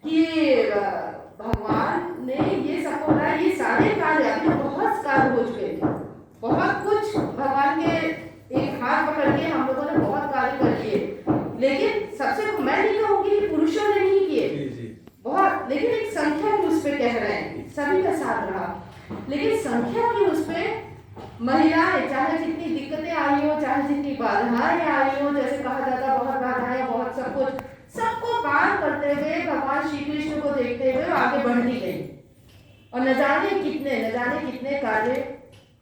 कि भगवान ने ये सबको बनाया, ये सारे कार्य अभी बहुत कार्य हो चुके हैं, बहुत कुछ भगवान के एक हाथ पकड़ के हम लोगों ने बहुत कार्य कर लिए, लेकिन सबसे मैं नहीं कहूँगी कि पुरुषों ने नहीं किए बहुत, लेकिन एक संख्या की उस पर कह रहे हैं सभी का साथ रहा, लेकिन संख्या की उस पर महिलाएं चाहे जितनी दिक्कतें आई हो, चाहे जितनी बाधाएं आई हो, जैसे कहा जाता बहुत बाधाएं बहुत सब कुछ, सबको पार करते हुए भगवान श्री कृष्ण को देखते हुए आगे बढ़ती गई और न जाने कितने कार्य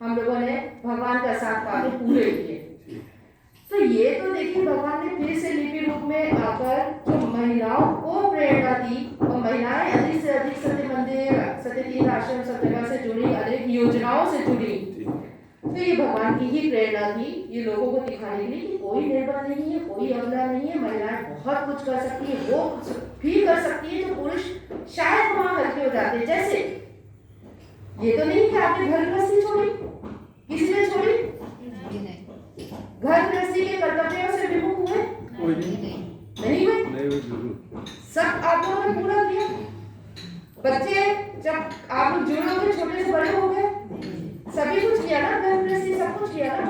हम लोगों ने भगवान का साथ पाके पूरे किए। तो ये तो देखिए भगवान ने फिर से लिपि रूप में आकर जो महिलाओं को प्रेरणा दी और महिलाएं अधिक से अधिक सत्य मंदिर, सत्य तीर्थ आश्रम सब जगह से जुड़ी, अनेक योजनाओं से जुड़ी। तो ये भगवान की ही प्रेरणा थी, ये लोगों को दिखाने के लिए कि कोई निर्बल नहीं है, कोई अबला नहीं है, महिलाएं बहुत कुछ कर सकती है, वो भी कर सकती है जो पुरुष शायद वहां हल्के हो जाते हैं। जैसे ये तो नहीं कि आपने घर गृहस्थी छोड़ी, किसने छोड़ी? घर गृहस्थी के कर्तव्यों से विमुख हुए? नहीं हुए, सब आप लोगों ने पूरा किया। बच्चे जब आप लोग जुड़ोगे, छोटे से बड़े हो गए, सभी कुछ किया ना, घर गृहस्थी सब कुछ किया ना,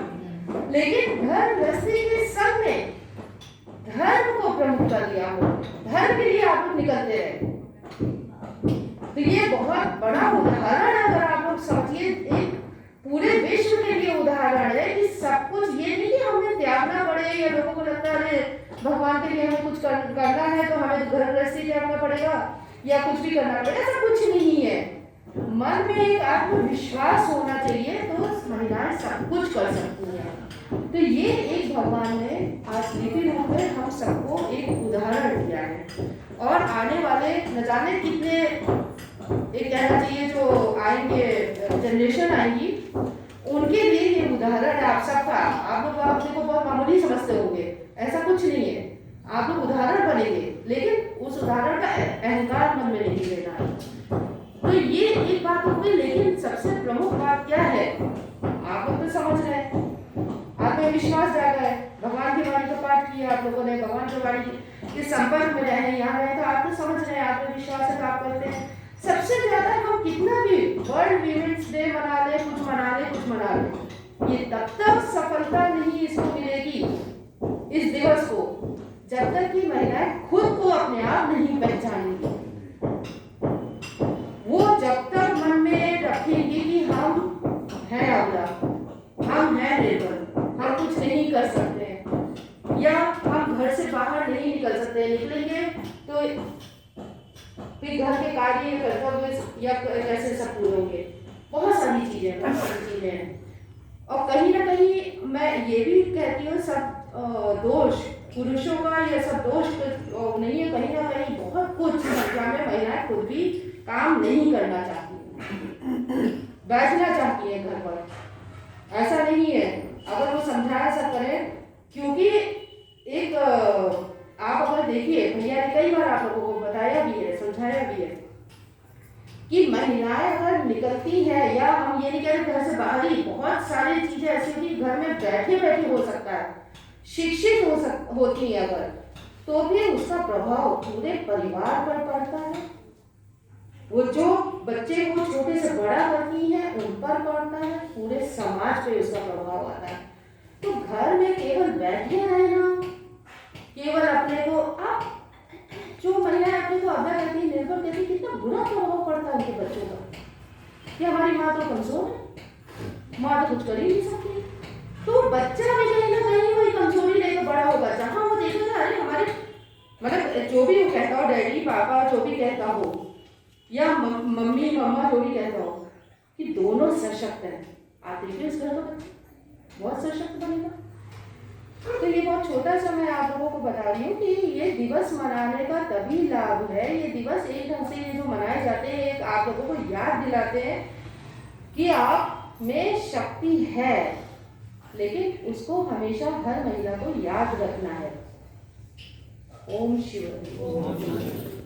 लेकिन घर गृहस्थी के संग में धर्म को प्रमुखता दिया हो, धर्म के लिए आप लोग निकलते रहे। तो ये बहुत बड़ा उदाहरण, अगर आप लोग समझिए, एक पूरे विश्व के लिए उदाहरण है कि सब कुछ ये नहीं कि हमें त्यागना पड़े, या लोगों को लगता है भगवान के लिए हमें कुछ करना है तो हमें घर गृहस्थी त्यागना पड़ेगा या कुछ भी करना पड़ेगा, ऐसा कुछ नहीं है। मन में एक आत्मविश्वास होना चाहिए तो महिलाएं सब कुछ कर सकती हैं। तो ये एक भगवान ने आज लिपि रूप में हम सबको एक उदाहरण दिया है, और आने वाले न जाने कितने, एक कहना चाहिए जो आएंगे जनरेशन आएंगी, उनके लिए ये उदाहरण है आप सबका। आप लोग अपने को बहुत मामूली समझते होंगे, ऐसा कुछ नहीं है, आप लोग उदाहरण बनेंगे, लेकिन उस उदाहरण का अहंकार मन में नहीं लेना है। तो ये एक बात हो गई, लेकिन सबसे प्रमुख बात क्या है, आप लोग तो समझ रहे हैं, आत्मविश्वास जागा है, भगवान की वाणी का पाठ किया आप लोगों ने, भगवान की वाणी के संपर्क में रहे, यहाँ रहे, तो आप तो समझ रहे हैं, आत्मविश्वास से आप करते हैं। सबसे ज्यादा हम कितना भी वर्ल्ड वीमेंस डे मना ले, कुछ मना ले, ये तब तक सफलता नहीं इसको मिलेगी, इस दिवस को, जब तक कि महिलाएं खुद को अपने आप नहीं पहचानेंगी। वो जब तक मन में रखेंगी कि हम हैं अबला, हम हैं निर्बल, हम कुछ नहीं कर सकते, या हम घर से बाहर नहीं निकल सकते, निकलेंगे तो फिर घर के कार्य कर्तव्य या कैसे सब पूरे होंगे, बहुत सारी चीजें हैं। और कहीं ना कहीं मैं ये भी कहती हूँ, सब दोष पुरुषों का, ये सब दोष नहीं है, कहीं ना कहीं बहुत कुछ संख्या में महिलाएं खुद भी काम नहीं करना चाहती, बैठना चाहती है घर पर, ऐसा नहीं है। अगर वो समझाया सब करें, क्योंकि एक आप अगर देखिए, भैया ने कई बार आप लोगों को बताया भी है, समझाया भी है कि महिलाएं अगर निकलती है, या हम ये नहीं कह रहे घर से बाहर ही, बहुत सारी चीजें ऐसी कि घर में बैठे बैठे हो सकता है, शिक्षित होती है अगर, तो भी उसका प्रभाव पूरे परिवार पर पड़ता है, वो जो बच्चे को छोटे से बड़ा करती है उन पर पड़ता है, पूरे समाज पे उसका प्रभाव आता है। तो घर में केवल बैठे रहना, केवल अपने को, आप जो महिलाएं अपने को अबला कहती है, निर्भर कहती है, कितना बुरा प्रभाव पड़ता है उनके बच्चों पर कि हमारी माँ तो कमजोर है, माँ तो कुछ कर ही नहीं सकती। तो बच्चा भी कहीं ना कहीं वही कमजोरी लेकर बड़ा होगा, जहाँ वो देखेगा अरे हमारे, मतलब जो भी वो कहता हो, डैडी पापा जो भी कहता हो, या मम्मी मम्मा जो भी कहता हो, कि दोनों सशक्त हैं, आप देखिए उस घर का बहुत सशक्त बनेगा। तो ये बहुत छोटा सा मैं आप लोगों को बता रही हूँ कि ये दिवस मनाने का तभी लाभ है, ये दिवस एक ढंग से ये जो मनाए जाते हैं, आप लोगों को याद दिलाते हैं कि आप में शक्ति है, लेकिन उसको हमेशा हर महिला को याद रखना है। ओम शिव।